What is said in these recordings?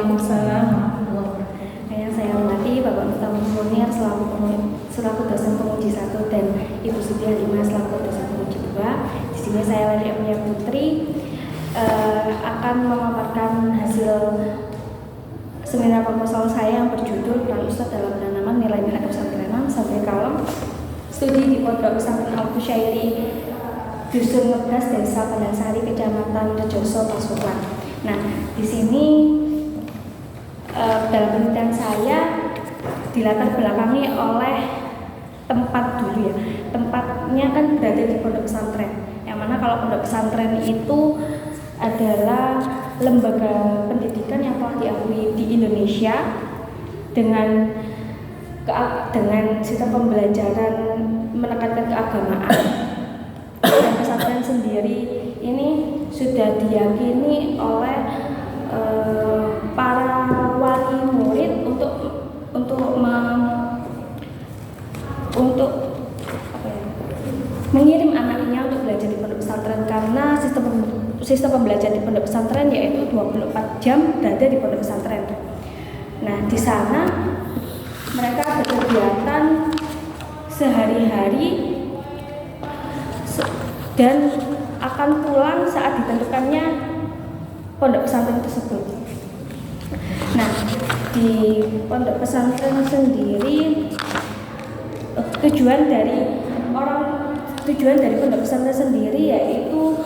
Waalaikumsalam warahmatullahi wabarakatuh. Yang saya hormati Bapak Mustafa Munir selaku dosen penguji 1 dan Ibu Siti Halimah selaku dosen penguji 2. Di sini saya Leli Amelia Putri akan memaparkan hasil seminar proposal saya yang berjudul Peran Ustadz dalam penanaman nilai-nilai kepesantrenan sampai kalam studi di Pondok Pesantren Al-Kusyairi Dusun Ngegas, Desa Pandansari, Kecamatan Rejoso, Pasuruan. Nah, di sini dalam penelitian saya dilatar belakangi oleh tempat dulu ya. Tempatnya kan berada di pondok pesantren. Yang mana kalau pondok pesantren itu adalah lembaga pendidikan yang telah diakui di Indonesia dengan sistem pembelajaran menekankan keagamaan. Dan pesantren sendiri ini sudah diyakini oleh para wali murid untuk mengirim anaknya untuk belajar di pondok pesantren, karena sistem pembelajaran di pondok pesantren yaitu 24 jam berada di pondok pesantren. Nah, di sana mereka berkegiatan sehari-hari dan akan pulang saat ditentukannya pondok pesantren tersebut. Nah, di pondok pesantren sendiri tujuan dari pondok pesantren sendiri yaitu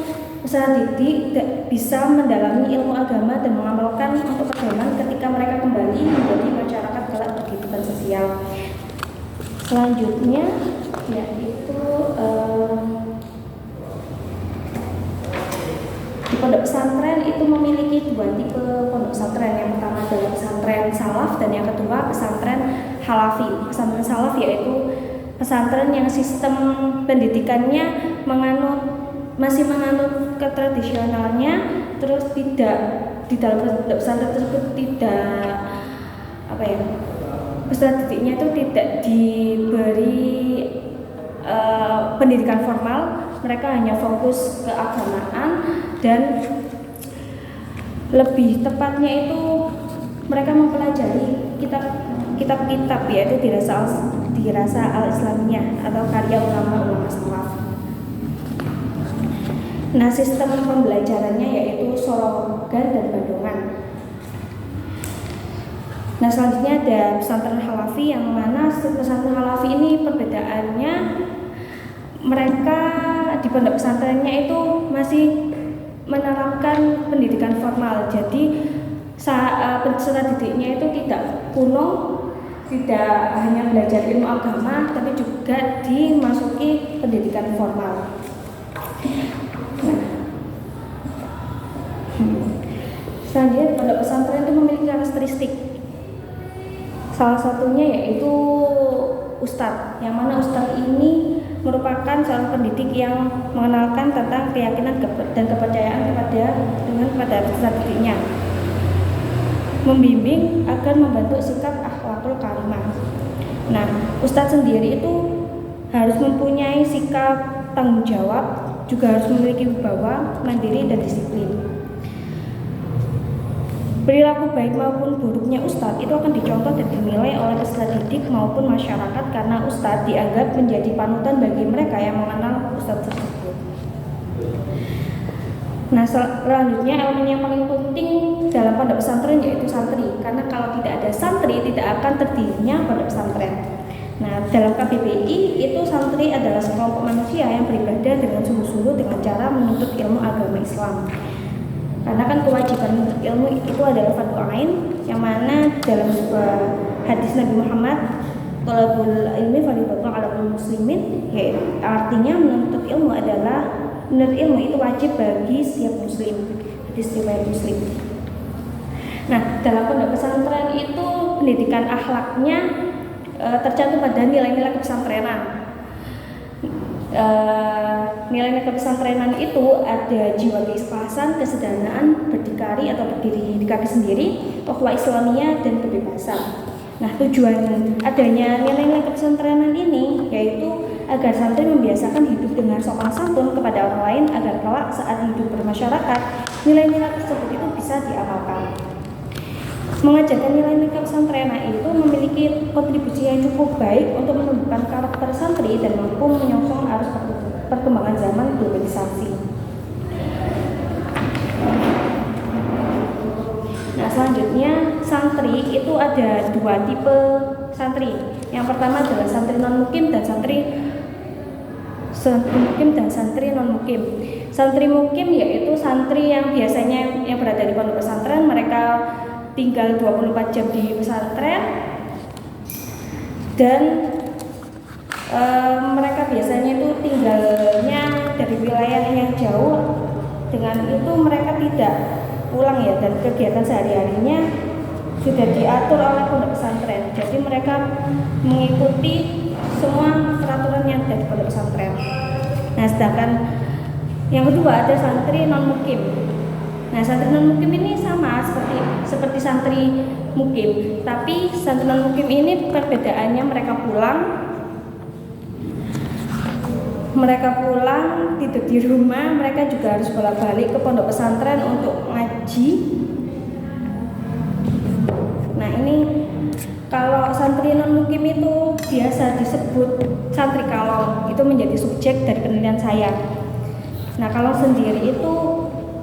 peserta didik bisa mendalami ilmu agama dan mengamalkan untuk pedoman ketika mereka kembali menjadi masyarakat kelak berkehidupan sosial. Selanjutnya yaitu di pondok pesantren itu memiliki dua tipe pondok pesantren. Yang pertama adalah pesantren salaf dan yang kedua pesantren halafi. Pesantren salaf yaitu pesantren yang sistem pendidikannya masih menganut ketradisionalnya, terus tidak di dalam pondok pesantren tersebut peserta didiknya itu tidak diberi pendidikan formal. Mereka hanya fokus ke keagamaan dan lebih tepatnya itu mereka mempelajari kitab-kitab yaitu dirasa al-Islamiyah atau karya ulama-ulama salaf. Nah, sistem pembelajarannya yaitu sorogan dan bandungan. Nah, selanjutnya ada pesantren halafi, yang mana pesantren halafi ini perbedaannya mereka di pondok pesantrennya itu masih menerapkan pendidikan formal. Jadi peserta didiknya itu tidak kuno, tidak hanya belajar ilmu agama, tapi juga dimasuki pendidikan formal. Selanjutnya pondok pesantren itu memiliki karakteristik. Salah satunya yaitu ustadz, yang mana ustadz ini merupakan seorang pendidik yang mengenalkan tentang keyakinan dan kepercayaan kepada peserta didiknya, membimbing agar membentuk sikap akhlakul karimah. Nah, ustadz sendiri itu harus mempunyai sikap tanggung jawab, juga harus memiliki wibawa, mandiri dan disiplin. Perilaku baik maupun buruknya ustadz itu akan dicontoh dan dinilai oleh peserta didik maupun masyarakat, karena ustadz dianggap menjadi panutan bagi mereka yang mengenal ustadz tersebut. Nah, selanjutnya elemen yang paling penting dalam pondok pesantren yaitu santri, karena kalau tidak ada santri tidak akan terdirinya pondok pesantren. Nah, dalam KBBI itu santri adalah sekelompok manusia yang beribadah dengan sungguh-sungguh dengan cara menuntut ilmu agama Islam. Karena kan kewajiban menuntut ilmu itu adalah fardu ain, yang mana dalam sebuah hadis Nabi Muhammad, thalabul ilmi fardhatun 'alal muslimin, yaitu artinya menuntut ilmu itu wajib bagi setiap muslim. Hadis riwayat Muslim. Nah, dalam pondok pesantren itu pendidikan akhlaknya tercantum pada nilai-nilai kepesantrenan. Nilai-nilai kepesantrenan itu ada jiwa keikhlasan, kesederhanaan, berdikari atau berdiri di kaki sendiri, ukhuwah Islamiyah dan kebebasan. Nah, tujuan adanya nilai-nilai kepesantrenan ini yaitu agar santri membiasakan hidup dengan sopan santun kepada orang lain, agar kelak saat hidup bermasyarakat nilai-nilai tersebut itu bisa diamalkan. mengajarkan nilai-nilai pesantren itu memiliki kontribusi yang cukup baik untuk menumbuhkan karakter santri dan mampu menyongsong arus perkembangan zaman globalisasi. Nah, selanjutnya santri itu ada dua tipe santri. Yang pertama adalah santri non-mukim dan santri mukim dan santri non-mukim. Santri mukim yaitu santri yang biasanya yang berada di pondok pesantren, mereka tinggal 24 jam di pesantren dan mereka biasanya itu tinggalnya dari wilayah yang jauh. Dengan itu mereka tidak pulang ya, dan kegiatan sehari-harinya sudah diatur oleh pondok pesantren. Jadi mereka mengikuti semua peraturan yang ada di pondok pesantren. Nah, sedangkan yang kedua ada santri non-mukim. Nah, santri non-mukim ini sama seperti santri mukim, tapi santri non-mukim ini perbedaannya mereka pulang tidur di rumah, mereka juga harus bolak-balik ke pondok pesantren untuk ngaji. Nah, ini kalau santri non-mukim itu biasa disebut santri kalong, itu menjadi subjek dari penelitian saya. Nah, kalong sendiri itu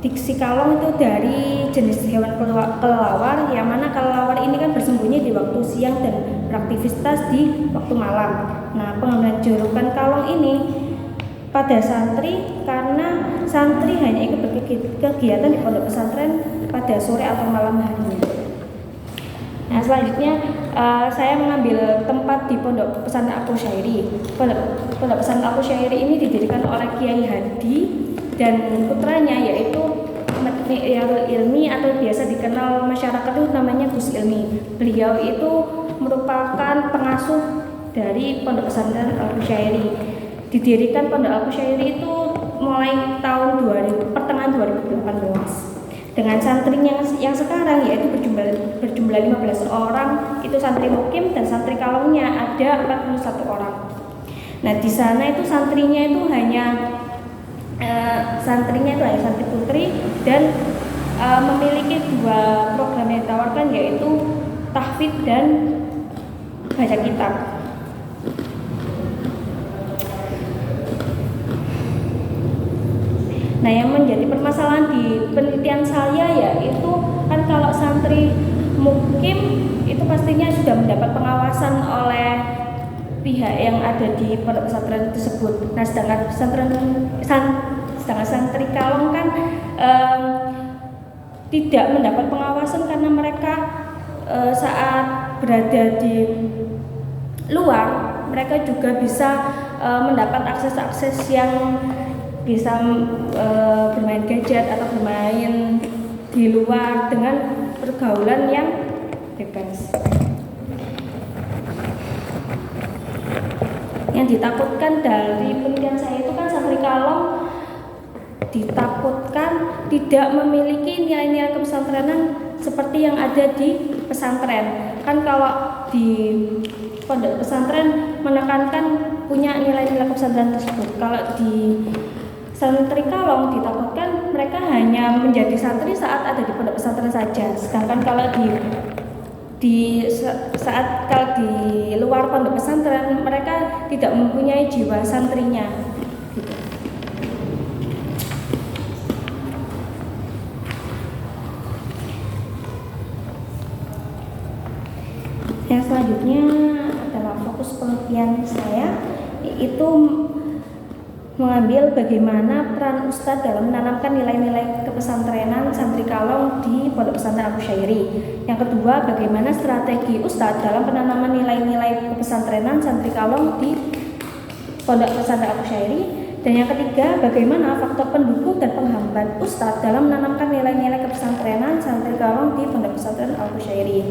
diksi kalong itu dari jenis hewan kelelawar, yang mana kelelawar ini kan bersembunyi di waktu siang dan beraktivitas di waktu malam. Nah, pengambilan julukan kalong ini pada santri karena santri hanya ikut berkegiatan di pondok pesantren pada sore atau malam harinya. Nah, selanjutnya saya mengambil tempat di pondok pesantren Al-Qusyairi. Pondok pesantren Al-Qusyairi ini didirikan oleh Kiai Hadi dan putranya, yaitu Ilmi atau biasa dikenal masyarakat itu namanya Gus Ilmi. Beliau itu merupakan pengasuh dari pondok pesantren Al-Qusyairi. Didirikan pondok Al-Qusyairi itu mulai tahun pertengahan 2018. Dengan santrinya yang sekarang yaitu berjumlah 15 orang, itu santri mukim, dan santri kalongnya ada 41 orang. Nah, di sana itu santrinya itu hanya santri putri dan memiliki dua program yang ditawarkan, yaitu tahfidz dan baca kitab. Nah, yang menjadi permasalahan di penelitian saya yaitu kan kalau santri mukim itu pastinya sudah mendapat pengawasan oleh pihak yang ada di pondok pesantren tersebut. Nah, sedangkan santri kalong kan tidak mendapat pengawasan karena mereka saat berada di luar mereka juga bisa mendapat akses yang bisa bermain gadget atau bermain di luar dengan pergaulan yang bebas. Yang ditakutkan dari penelitian saya itu kan santri kalong ditakutkan tidak memiliki nilai-nilai kepesantrenan seperti yang ada di pesantren. Kan kalau di pondok pesantren menekankan punya nilai-nilai kepesantrenan tersebut. Kalau di santri kalong ditakutkan mereka hanya menjadi santri saat ada di pondok pesantren saja. Sedangkan kalau di luar pondok pesantren mereka tidak mempunyai jiwa santrinya. Gitu. Yang selanjutnya adalah fokus penelitian saya, yaitu mengambil bagaimana peran Ustadz dalam menanamkan nilai-nilai kepesantrenan santri kalong di pondok pesantren Al-Qusyairi. Yang kedua, bagaimana strategi Ustadz dalam penanaman nilai-nilai kepesantrenan santri kalong di pondok pesantren Al-Qusyairi. Dan yang ketiga, bagaimana faktor pendukung dan penghambat Ustadz dalam menanamkan nilai-nilai kepesantrenan santri kalong di pondok pesantren Al-Qusyairi.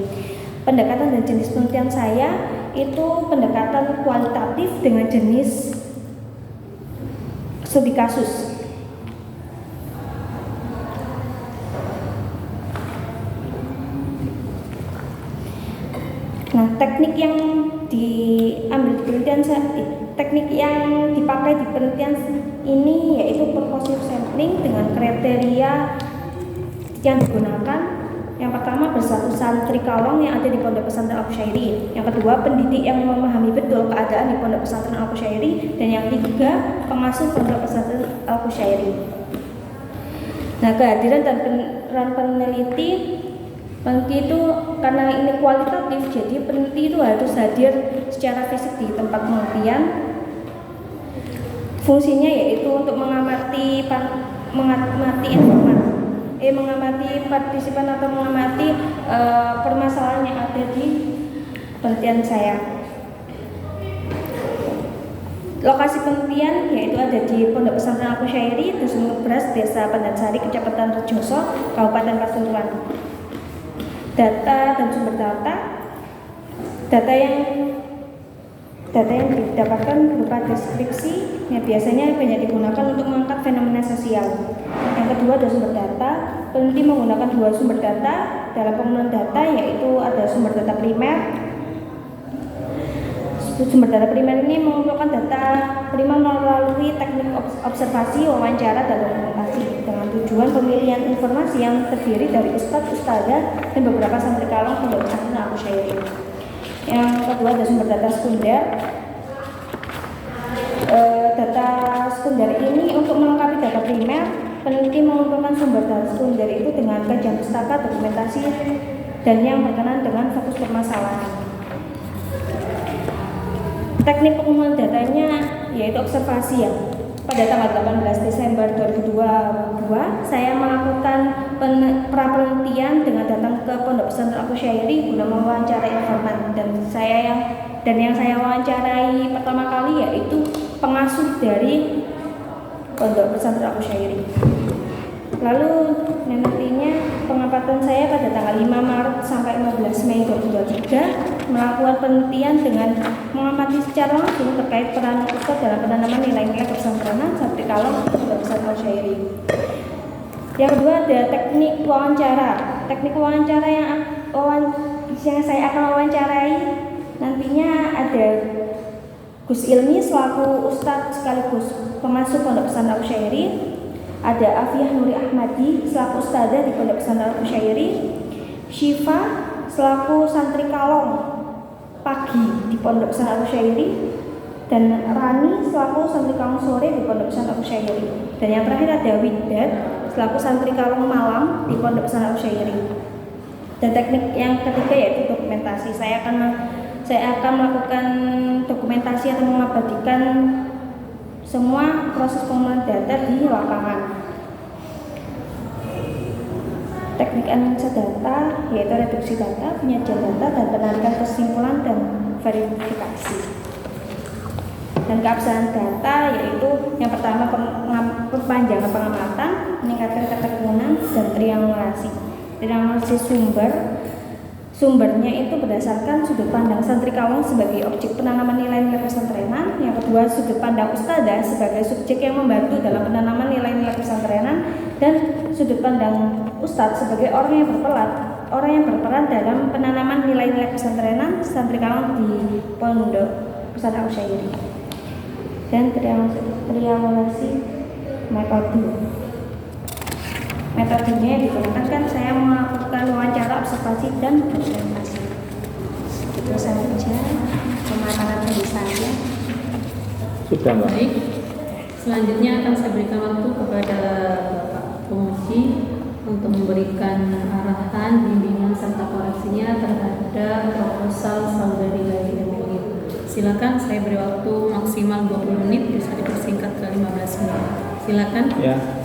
Pendekatan dan jenis penelitian saya itu pendekatan kualitatif dengan jenis studi kasus. Nah, teknik yang diambil di penelitian teknik yang dipakai di penelitian ini yaitu purposive sampling dengan kriteria yang digunakan Yang pertama, bersatu santri kalong yang ada di Pondok Pesantren Al Qushairi. Yang kedua, pendidik yang memahami betul keadaan di Pondok Pesantren Al Qushairi. Dan yang ketiga, pengasuh Pondok Pesantren Al Qushairi. Nah, kehadiran dan peran peneliti itu karena ini kualitatif, jadi peneliti itu harus hadir secara fisik di tempat penelitian. Fungsinya yaitu untuk mengamati informasi, mengamati partisipan atau mengamati permasalahan yang ada di penelitian saya. Lokasi penelitian yaitu ada di Pondok Pesantren Al Qushairi, Dusun Ngebras, Desa Pandansari, Kecamatan Rejoso, Kabupaten Pasuruan. Data dan sumber data yang didapatkan berupa deskripsi yang biasanya banyak digunakan untuk mengangkat fenomena sosial. Yang kedua ada sumber data. Peneliti menggunakan dua sumber data dalam penggunaan data, yaitu ada sumber data primer. Sumber data primer ini mengumpulkan data primer melalui teknik observasi, wawancara, dan dokumentasi dengan tujuan pemilihan informasi yang terdiri dari ustadz, ustadzah, dan beberapa santri kalong Pondok Pesantren Al Qushairi. Yang kedua ada sumber data sekunder. Data sekunder ini untuk melengkapi data primer, peneliti mengumpulkan sumber data sekunder itu dengan kajian pustaka, dokumentasi, dan yang berkenaan dengan fokus permasalahan. Teknik pengumpulan datanya yaitu observasi ya. Pada tanggal 18 Desember 2022, saya melakukan pra-penelitian dengan datang ke Pondok Pesantren Al Qushairi guna mewawancarai informan, dan yang saya wawancarai pertama kali yaitu pengasuh dari Pondok Pesantren Al Qushairi. Lalu nantinya pengamatan saya pada tanggal 5 Maret sampai 15 Mei 2023 melakukan penelitian dengan mengamati secara langsung terkait peran ustadz dalam penanaman nilai-nilai pesantrenan santri kalong Pondok Pesantren Al Qushairi. Yang kedua ada teknik wawancara. Teknik wawancara yang saya akan wawancarai nantinya ada Gus Ilmi selaku ustadz sekaligus pengasuh Pondok Pesantren Al Qushairi. Ada Afiah Nuri Ahmadi selaku ustadzah di Pondok Pesantren Al Qushairi, Syifa selaku santri kalong pagi di Pondok Pesantren Al Qushairi, dan Rani selaku santri kalong sore di Pondok Pesantren Al Qushairi. Dan yang terakhir ada Widad selaku santri kalong malam di Pondok Pesantren Al Qushairi. Dan teknik yang ketiga yaitu dokumentasi. Saya akan melakukan dokumentasi atau mengabadikan semua proses pengumpulan data di lapangan. Teknik analisa data yaitu reduksi data, penyajian data, dan penarikan kesimpulan dan verifikasi. Dan keabsahan data yaitu yang pertama perpanjangan pengamatan, meningkatkan ketekunian, dan triangulasi. Triangulasi sumbernya itu berdasarkan sudut pandang santri kalong sebagai objek penanaman nilai-nilai pesantrenan. Yang kedua, sudut pandang ustadzah sebagai subjek yang membantu dalam penanaman nilai-nilai pesantrenan, dan sudut pandang ustadz sebagai orang yang berperan dalam penanaman nilai-nilai pesantrenan santri kalong di Pondok Pesantren Al Qushairi. Dan triangulasi metodenya yang digunakan kan saya melakukan wawancara, observasi, dan dokumentasi. Itu saja pemaparan dari saya. Sudah, Mbak. Baik, selanjutnya akan saya berikan waktu kepada Bapak Pemuji untuk memberikan arahan, bimbingan, serta koreksinya terhadap proposal saudari Lali Emilia. Silakan, saya beri waktu maksimal 20 menit, bisa dipersingkat ke 15 menit. Silakan. Ya.